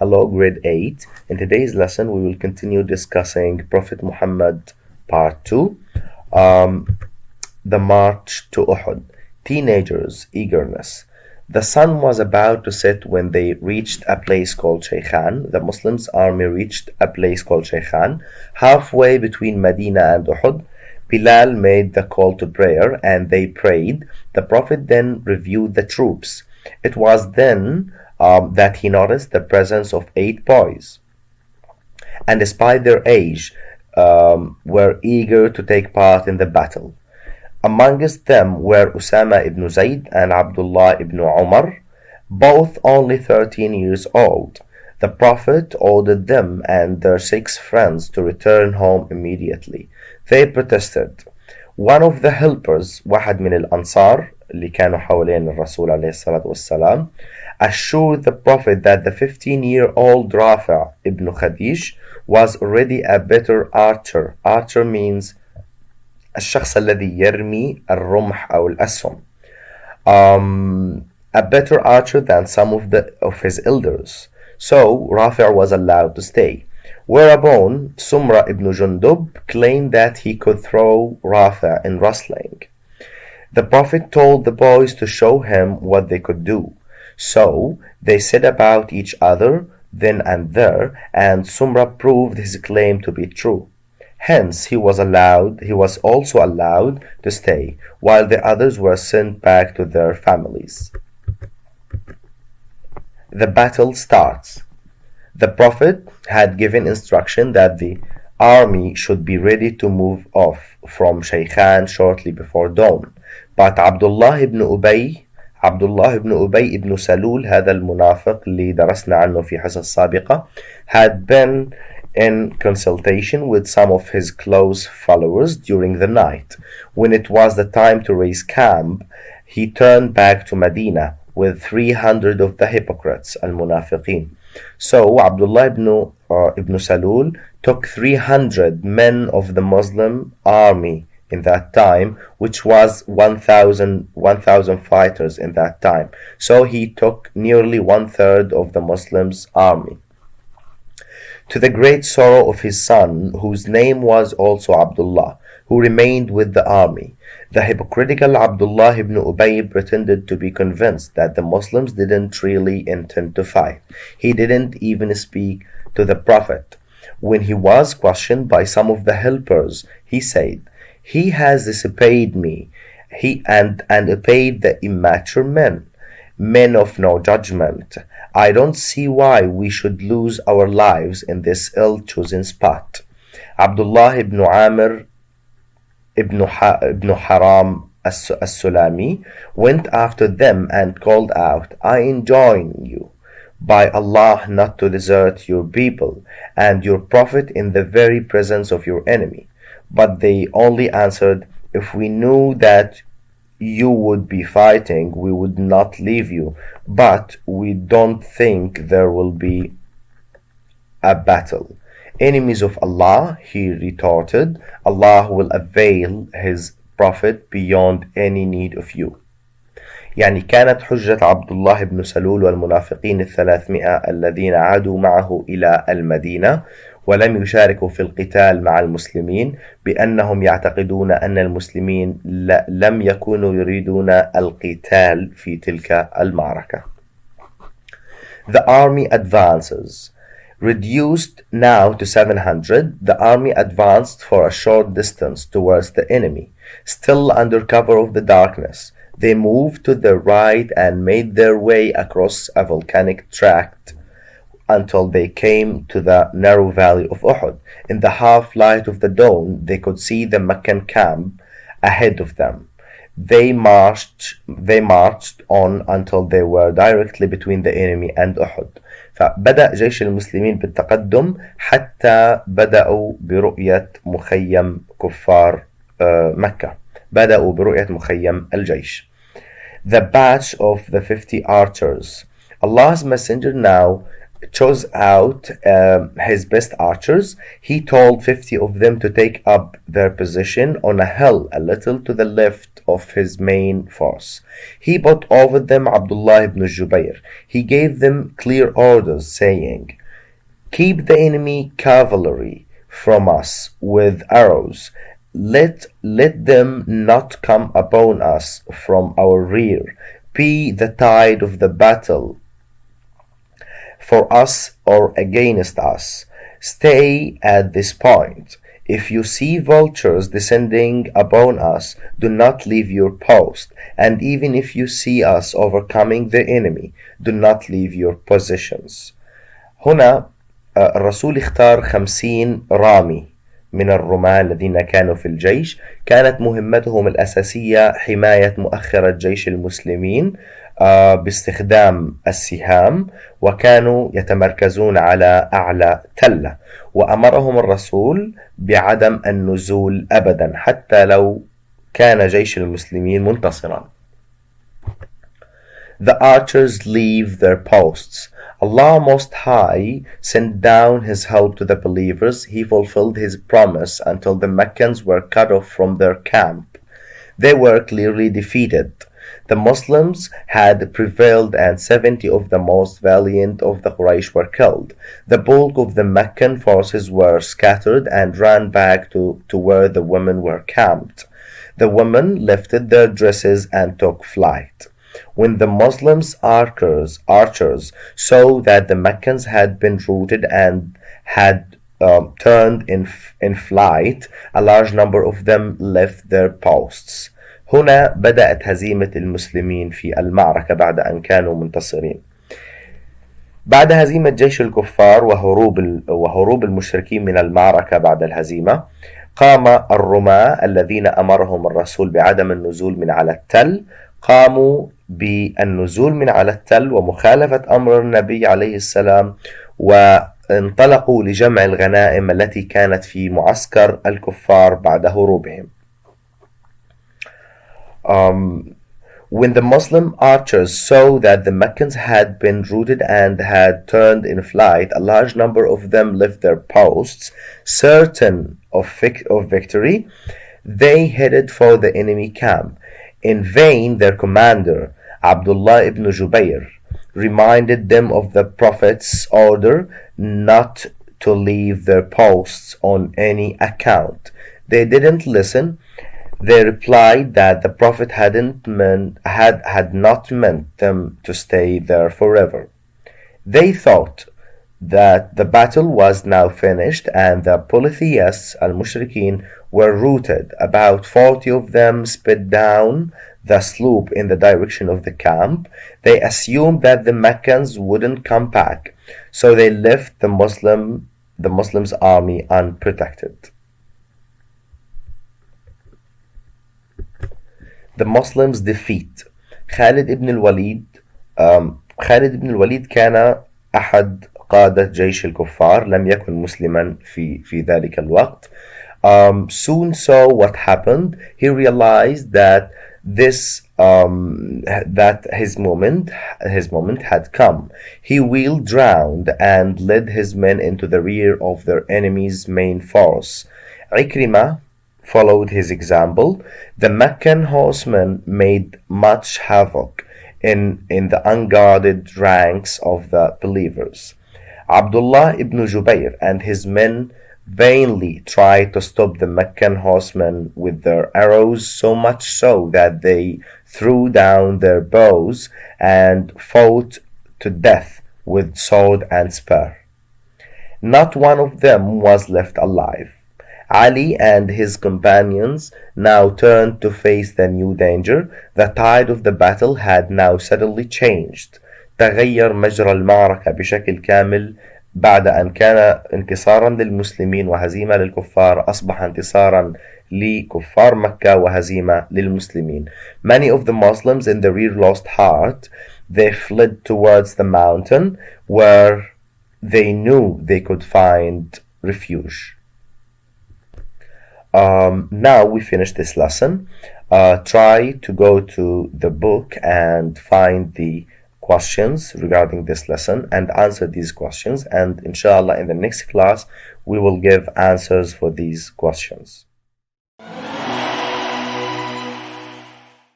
Hello, grade 8. In today's lesson, we will continue discussing Prophet Muhammad part 2, the march to Uhud. Teenagers' eagerness. The sun was about to set when they reached a place called Shaykhan. The Muslims' army reached a place called Shaykhan, halfway between Medina and Uhud. Bilal made the call to prayer and they prayed. The Prophet then reviewed the troops. It was then that he noticed the presence of 8 boys, and despite their age, were eager to take part in the battle. Amongst them were Usama ibn Zayd and Abdullah ibn Umar, both only 13 years old. The Prophet ordered them and their 6 friends to return home immediately. They protested. One of the helpers, واحد من الأنصار اللي كانوا حوالين الرسول عليه الصلاة والسلام, assured the Prophet that the 15-year-old Rafi' ibn Khadij was already a better archer. Archer means الشخص الذي يرمي الرمح أو الأسهم. A better archer than some of his elders. So Rafi' was allowed to stay. Whereupon Sumra ibn Jundub claimed that he could throw Rafi' in wrestling. The Prophet told the boys to show him what they could do. So they set about each other then and there, and Sumra proved his claim to be true. Hence he was also allowed to stay, while the others were sent back to their families. The battle starts. The Prophet had given instruction that the army should be ready to move off from Shaykhan shortly before dawn. But Abdullah ibn Ubay ibn Salul, هذا المنافق اللي درسنا عنه في حصص سابقة, had been in consultation with some of his close followers during the night. When it was the time to raise camp, he turned back to Medina with 300 of the hypocrites, al-munafiqeen. So Abdullah ibn Salul took 300 men of the Muslim army in that time, which was 1,000 fighters in that time. So he took nearly 1/3 of the Muslims' army. To the great sorrow of his son, whose name was also Abdullah, who remained with the army, the hypocritical Abdullah ibn Ubay pretended to be convinced that the Muslims didn't really intend to fight. He didn't even speak to the Prophet. When he was questioned by some of the helpers, he said, "He has disobeyed me, and obeyed the immature men of no judgment. I don't see why we should lose our lives in this ill-chosen spot." Abdullah ibn Amr ibn Haram as-Sulami went after them and called out, "I enjoin you by Allah not to desert your people and your Prophet in the very presence of your enemy." But they only answered, "If we knew that you would be fighting, we would not leave you, but we don't think there will be a battle." "Enemies of Allah," he retorted, "Allah will avail his Prophet beyond any need of you." يعني كانت حجة عبد الله بن سلول والمنافقين 300 الذين عادوا معه إلى المدينة ولم يشاركوا في القتال مع المسلمين بأنهم يعتقدون أن المسلمين لم يكونوا يريدون القتال في تلك المعركة. The army advances. Reduced now to 700, the army advanced for a short distance towards the enemy, still under cover of the darkness. They moved to the right and made their way across a volcanic tract until they came to the narrow valley of Uhud. In the half-light of the dawn, they could see the Meccan camp ahead of them. They marched on until they were directly between the enemy and Uhud. فبدأ جيش المسلمين بالتقدم حتى بدأوا برؤية مخيم كفار مكة. بدأوا برؤية مخيم الجيش. The batch of the 50 archers. Allah's messenger now chose out his best archers. He told 50 of them to take up their position on a hill a little to the left of his main force. He put over them Abdullah ibn Jubayr. He gave them clear orders, saying, "Keep the enemy cavalry from us with arrows. Let them not come upon us from our rear. Be the tide of the battle for us or against us. Stay at this point. If you see vultures descending upon us, do not leave your post. And even if you see us overcoming the enemy, do not leave your positions." هنا الرسول اختار 50 رامي من الرماة الذين كانوا في الجيش. كانت مهمتهم الأساسية حماية مؤخرة جيش المسلمين باستخدام السهام، وكانوا يتمركزون على أعلى تلة. وأمرهم الرسول بعدم النزول أبدا حتى لو كان جيش المسلمين منتصرا. The archers leave their posts. Allah Most High sent down His help to the believers. He fulfilled His promise until the Meccans were cut off from their camp. They were clearly defeated. The Muslims had prevailed and 70 of the most valiant of the Quraysh were killed. The bulk of the Meccan forces were scattered and ran back to where the women were camped. The women lifted their dresses and took flight. When the Muslims' archers saw that the Meccans had been routed and had turned in flight, a large number of them left their posts. هنا بدأت هزيمة المسلمين في المعركة بعد أن كانوا منتصرين. بعد هزيمة جيش الكفار وهروب المشركين من المعركة بعد الهزيمة، قام الرماة الذين أمرهم الرسول بعدم النزول من على التل قاموا بالنزول من على التل ومخالفة أمر النبي عليه السلام، وانطلقوا لجمع الغنائم التي كانت في معسكر الكفار بعد هروبهم. When the Muslim archers saw that the Meccans had been routed and had turned in flight, a large number of them left their posts, certain of victory. They headed for the enemy camp. In vain, their commander, Abdullah ibn Jubayr, reminded them of the Prophet's order not to leave their posts on any account. They didn't listen. They replied that the Prophet had not meant them to stay there forever. They thought that the battle was now finished and the polytheists, al-Mushrikeen, were routed. About 40 of them sped down the slope in the direction of the camp. They assumed that the Meccans wouldn't come back, so they left the Muslims' army unprotected. The Muslims defeat. خالد بن الوليد كان أحد قادة جيش الكفار، لم يكن مسلما في ذلك الوقت. Soon saw what happened. He realized that his moment had come. He wheeled round and led his men into the rear of their enemy's main force. Ikrimah followed his example. The Meccan horsemen made much havoc in the unguarded ranks of the believers. Abdullah ibn Jubayr and his men vainly tried to stop the Meccan horsemen with their arrows, so much so that they threw down their bows and fought to death with sword and spear. Not one of them was left alive. Ali and his companions now turned to face the new danger. The tide of the battle had now suddenly changed. تغير مجرى المعركة بشكل كامل. بعد أن كان انتصارا للمسلمين وهزيمة للكفار، أصبح انتصارا لكفار مكة وهزيمة للمسلمين. Many of the Muslims in the rear lost heart. They fled towards the mountain where they knew they could find refuge. Now we finish this lesson. Try to go to the book and find the questions regarding this lesson and answer these questions, and inshallah in the next class we will give answers for these questions.